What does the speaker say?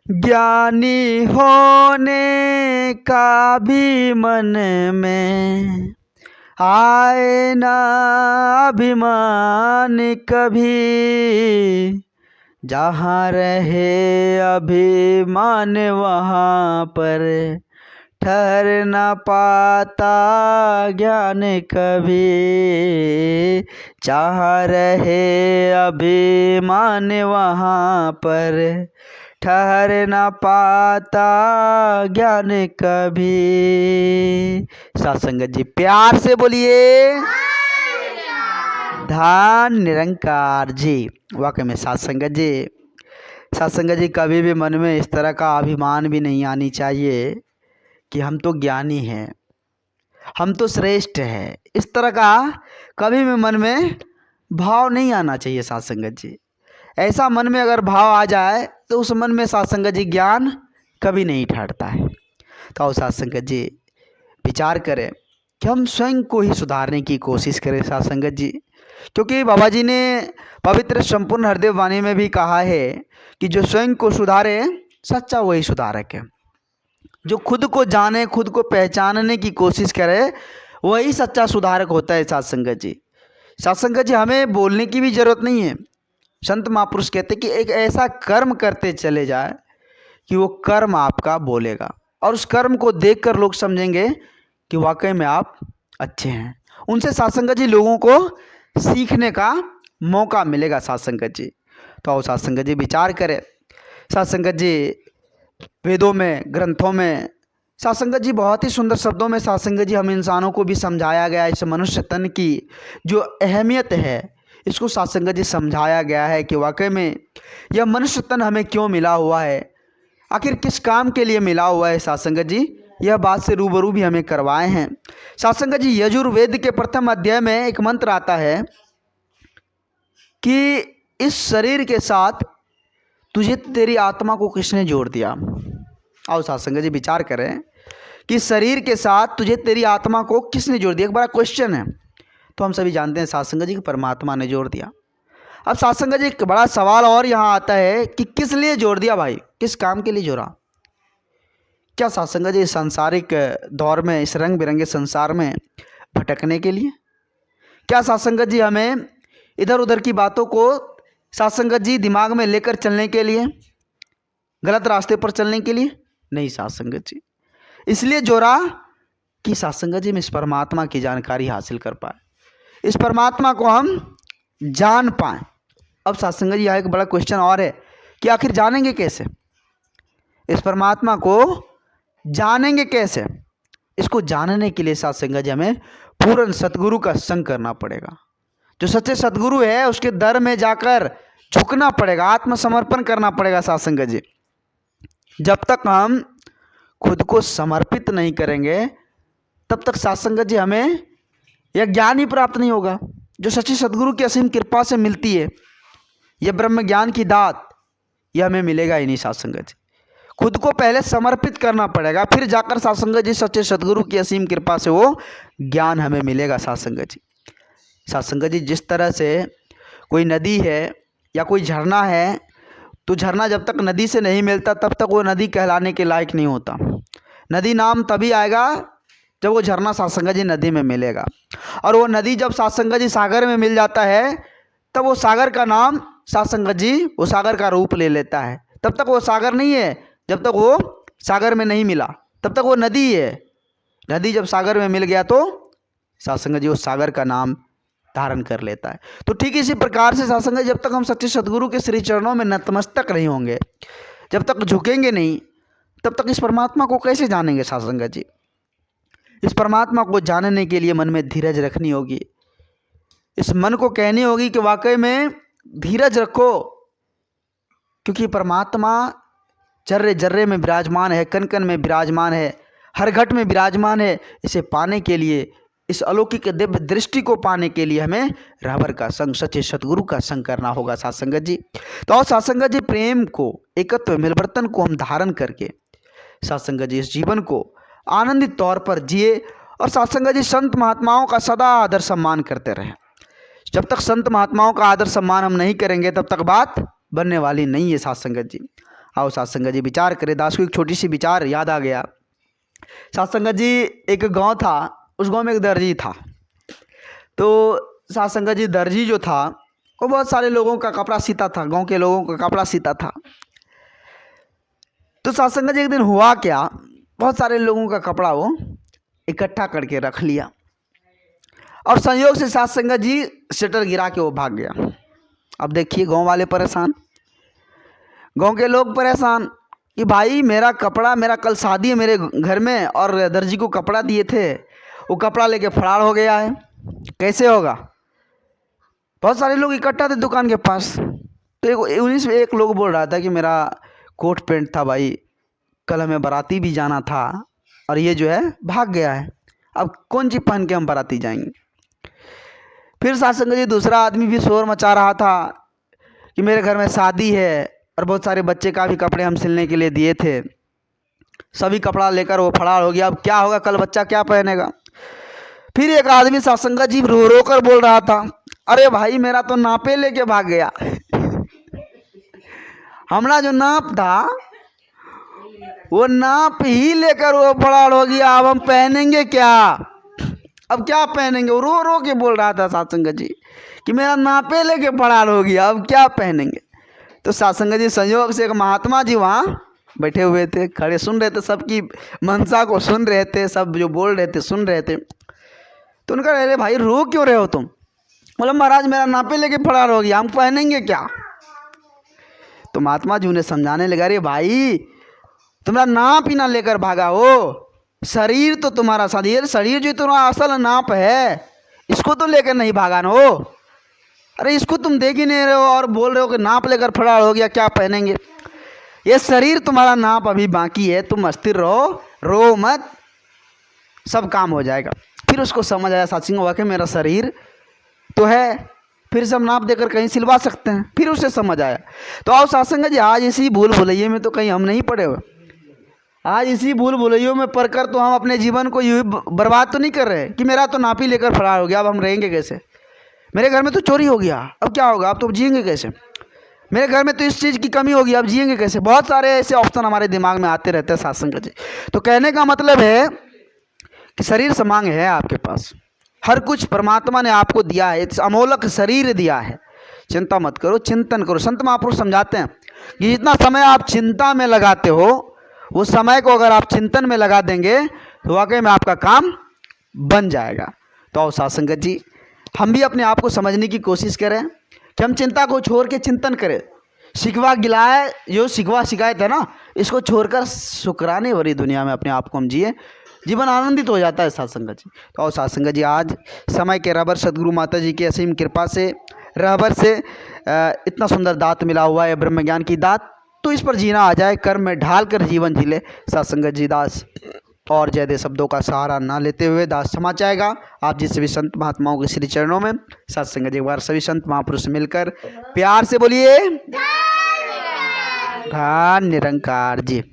ज्ञानी होने का भी मन में आए ना अभिमान कभी। जहाँ रहे अभिमान वहाँ पर ठहर न पाता ज्ञान कभी। जहाँ रहे अभिमान वहाँ पर ठहर न पाता ज्ञान कभी। सत्संग जी प्यार से बोलिए धन निरंकार जी। वाकई में सत्संग जी कभी भी मन में इस तरह का अभिमान भी नहीं आनी चाहिए कि हम तो ज्ञानी हैं, हम तो श्रेष्ठ हैं। इस तरह का कभी भी मन में भाव नहीं आना चाहिए सत्संग जी। ऐसा मन में अगर भाव आ जाए तो उस मन में सत्संग जी ज्ञान कभी नहीं ठहरता है। तो सत्संग जी विचार करें कि हम स्वयं को ही सुधारने की कोशिश करें सत्संग जी। क्योंकि बाबा जी ने पवित्र संपूर्ण हृदय वाणी में भी कहा है कि जो स्वयं को सुधारे सच्चा वही सुधारक है। जो खुद को जाने, खुद को पहचानने की कोशिश करे, वही सच्चा सुधारक होता है सत्संग जी। सत्संग जी हमें बोलने की भी जरूरत नहीं है। संत महापुरुष कहते कि एक ऐसा कर्म करते चले जाए कि वो कर्म आपका बोलेगा और उस कर्म को देखकर लोग समझेंगे कि वाकई में आप अच्छे हैं। उनसे सत्संग जी लोगों को सीखने का मौका मिलेगा सत्संग जी। तो आओ सत्संग जी विचार करें। सत्संग जी वेदों में, ग्रंथों में सत्संग जी बहुत ही सुंदर शब्दों में सत्संग जी हम इंसानों को भी समझाया गया है। इस मनुष्य तन की जो अहमियत है इसको सत्संग जी समझाया गया है कि वाकई में यह मनुष्य तन हमें क्यों मिला हुआ है, आखिर किस काम के लिए मिला हुआ है। सत्संग जी यह बात से रूबरू भी हमें करवाए हैं। सत्संग जी यजुर्वेद के प्रथम अध्याय में एक मंत्र आता है कि इस शरीर के साथ तुझे तेरी आत्मा को किसने जोड़ दिया। आओ सत्संग जी विचार करें कि शरीर के साथ तुझे तेरी आत्मा को किसने जोड़ दिया। एक बड़ा क्वेश्चन है। तो हम सभी जानते हैं सत्संग जी कि परमात्मा ने जोड़ दिया। अब सत्संग जी एक बड़ा सवाल और यहाँ आता है कि किस लिए जोड़ दिया भाई, किस काम के लिए जोड़ा। क्या सत्संग जी सांसारिक दौर में, इस रंग बिरंगे संसार में भटकने के लिए? क्या सत्संग जी हमें इधर उधर की बातों को सत्संग जी दिमाग में लेकर चलने के लिए, गलत रास्ते पर चलने के लिए? नहीं सत्संग जी इसलिए जोड़ा कि सत्संग जी में इस परमात्मा की जानकारी हासिल कर पाए, इस परमात्मा को हम जान पाएं। अब सत्संग जी यहाँ एक बड़ा क्वेश्चन और है कि आखिर जानेंगे कैसे, इस परमात्मा को जानेंगे कैसे। इसको जानने के लिए सत्संग जी हमें पूर्ण सतगुरु का संग करना पड़ेगा। जो सच्चे सतगुरु है उसके दर में जाकर झुकना पड़ेगा, आत्मसमर्पण करना पड़ेगा सत्संग जी। जब तक हम खुद को समर्पित नहीं करेंगे तब तक सत्संग जी हमें यह ज्ञान ही प्राप्त नहीं होगा जो सच्चे सतगुरु की असीम कृपा से मिलती है। यह ब्रह्म ज्ञान की दात यह हमें मिलेगा ही नहीं सत्संग जी। खुद को पहले समर्पित करना पड़ेगा, फिर जाकर सत्संग जी सच्चे सतगुरु की असीम कृपा से वो ज्ञान हमें मिलेगा सत्संग जी। सत्संग जी जिस तरह से कोई नदी है या कोई झरना है, तो झरना जब तक नदी से नहीं मिलता तब तक वो नदी कहलाने के लायक नहीं होता। नदी नाम तभी आएगा जब वो झरना सत्संग जी नदी में मिलेगा, और वो नदी जब सत्संग जी सागर में मिल जाता है तब वो सागर का नाम सत्संग जी वो सागर का रूप ले लेता है। तब तक वो सागर नहीं है, जब तक वो सागर में नहीं मिला तब तक वो नदी है। नदी जब सागर में मिल गया तो सत्संग जी उस सागर का नाम धारण कर लेता है। तो ठीक इसी प्रकार से सत्संग जब तक हम सच्चे सतगुरु के श्री चरणों में नतमस्तक नहीं होंगे, जब तक झुकेंगे नहीं, तब तक इस परमात्मा को कैसे जानेंगे सत्संग जी। इस परमात्मा को जानने के लिए मन में धीरज रखनी होगी। इस मन को कहनी होगी कि वाकई में धीरज रखो, क्योंकि परमात्मा जर्रे जर्रे में विराजमान है, कण कण में विराजमान है, हर घट में विराजमान है। इसे पाने के लिए, इस अलौकिक दिव्य दृष्टि को पाने के लिए हमें रहबर का संग, सच्चे सतगुरु का संग करना होगा सत्संग जी। तो और सत्संग जी प्रेम को, एकत्व, मिलवर्तन को हम धारण करके सत्संग जी इस जीवन को आनंदित तौर पर जिए और सत्संग जी संत महात्माओं का सदा आदर सम्मान करते रहे। जब तक संत महात्माओं का आदर सम्मान हम नहीं करेंगे तब तक बात बनने वाली नहीं है सत्संग जी। आओ साथ संगत जी विचार करें। दास को एक छोटी सी विचार याद आ गया। साथ संगत जी एक गांव था, उस गांव में एक दर्जी था। तो साथ संगत जी दर्जी जो था वो बहुत सारे लोगों का कपड़ा सीता था, गांव के लोगों का कपड़ा सीता था। तो साथ संगत जी एक दिन हुआ क्या, बहुत सारे लोगों का कपड़ा वो इकट्ठा करके रख लिया और संयोग से साथ संगत जी शटर गिरा के वो भाग गया। अब देखिए गांव वाले परेशान, गांव के लोग परेशान कि भाई मेरा कपड़ा, मेरा कल शादी है मेरे घर में और दर्जी को कपड़ा दिए थे, वो कपड़ा लेके फरार हो गया है, कैसे होगा। बहुत सारे लोग इकट्ठा थे दुकान के पास। तो उन्हीं से एक लोग बोल रहा था कि मेरा कोट पैंट था भाई, कल हमें बाराती भी जाना था और ये जो है भाग गया है, अब कौन चीज़ पहन के हम बाराती जाएंगे। फिर साथ संगत जी दूसरा आदमी भी शोर मचा रहा था कि मेरे घर में शादी है और बहुत सारे बच्चे का भी कपड़े हम सिलने के लिए दिए थे, सभी कपड़ा लेकर वो फरार हो गया, अब क्या होगा, कल बच्चा क्या पहनेगा। फिर एक आदमी साथ संगत जी रो रो कर बोल रहा था, अरे भाई मेरा तो नापे लेके भाग गया, हमारा जो नाप था वो नाप ही लेकर वो फरार हो गया, अब हम पहनेंगे क्या, अब क्या पहनेंगे। वो रो रो के बोल रहा था साथ संगत जी कि मेरा नापे लेके फरार हो गया, अब क्या पहनेंगे। तो साथ संगत जी संयोग से एक महात्मा जी वहाँ बैठे हुए थे, खड़े सुन रहे थे, सबकी मनसा को सुन रहे थे, सब जो बोल रहे थे सुन रहे थे। तो उनका अरे भाई रो क्यों रहे हो तुम। बोला महाराज मेरा नापे लेके फरार हो गया, हम पहनेंगे क्या। तो महात्मा जी उन्हें समझाने लगा, अरे भाई तुम्हारा नाप ही ना लेकर भागा हो, शरीर तो तुम्हारा शरीर जो तुम्हारा असल नाप है इसको तो लेकर नहीं भागा ना हो। अरे इसको तुम देख ही नहीं रहे हो और बोल रहे हो कि नाप लेकर फरार हो गया, क्या पहनेंगे। ये शरीर तुम्हारा नाप अभी बाकी है, तुम अस्थिर रहो, रो मत, सब काम हो जाएगा। फिर उसको समझ आया साथ सिंह वाकई मेरा शरीर तो है, फिर से हम नाप देकर कहीं सिलवा सकते हैं। फिर उसे समझ आया। तो आओ साथ संगत जी आज इसी भूल भुलैये में तो कहीं हम नहीं पड़े हुए, आज इसी भूल भुलैयों में पढ़कर तो हम अपने जीवन को यूँ बर्बाद तो नहीं कर रहे कि मेरा तो नापी लेकर फरार हो गया, अब हम रहेंगे कैसे। मेरे घर में तो चोरी हो गया, अब क्या होगा, अब तो जिएंगे कैसे। मेरे घर में तो इस चीज़ की कमी होगी, अब जिएंगे कैसे। बहुत सारे ऐसे ऑप्शन हमारे दिमाग में आते रहते हैं साथ संगत जी। तो कहने का मतलब है कि शरीर समांग है आपके पास, हर कुछ परमात्मा ने आपको दिया है, अमोलक शरीर दिया है, चिंता मत करो, चिंतन करो। संत महापुरुष समझाते हैं कि जितना समय आप चिंता में लगाते हो वो समय को अगर आप चिंतन में लगा देंगे तो वाकई में आपका काम बन जाएगा। तो आओ साथ संगत जी हम भी अपने आप को समझने की कोशिश करें कि हम चिंता को छोड़ के चिंतन करें। शिकवा गिलाए जो शिकवा शिकायत है ना, इसको छोड़कर शुक्राने भरी दुनिया में अपने आप को हम जिए, जीवन आनंदित हो जाता है साथ संगत जी। तो आओ साथ संगत जी आज समय के रहबर सदगुरु माता जी की असीम कृपा से रहबर से इतना सुंदर दात मिला हुआ है, ब्रह्म ज्ञान की दात, तो इस पर जीना आ जाए, कर्म में ढाल कर जीवन जी ले। साथ संगत जी दास और जयदेव शब्दों का सहारा ना लेते हुए दास क्षमा चाहेगा आप जिस सभी संत महात्माओं के श्री चरणों में। साथ संगत जी एक बार सभी संत महापुरुष मिलकर प्यार से बोलिए धन्य निरंकार जी।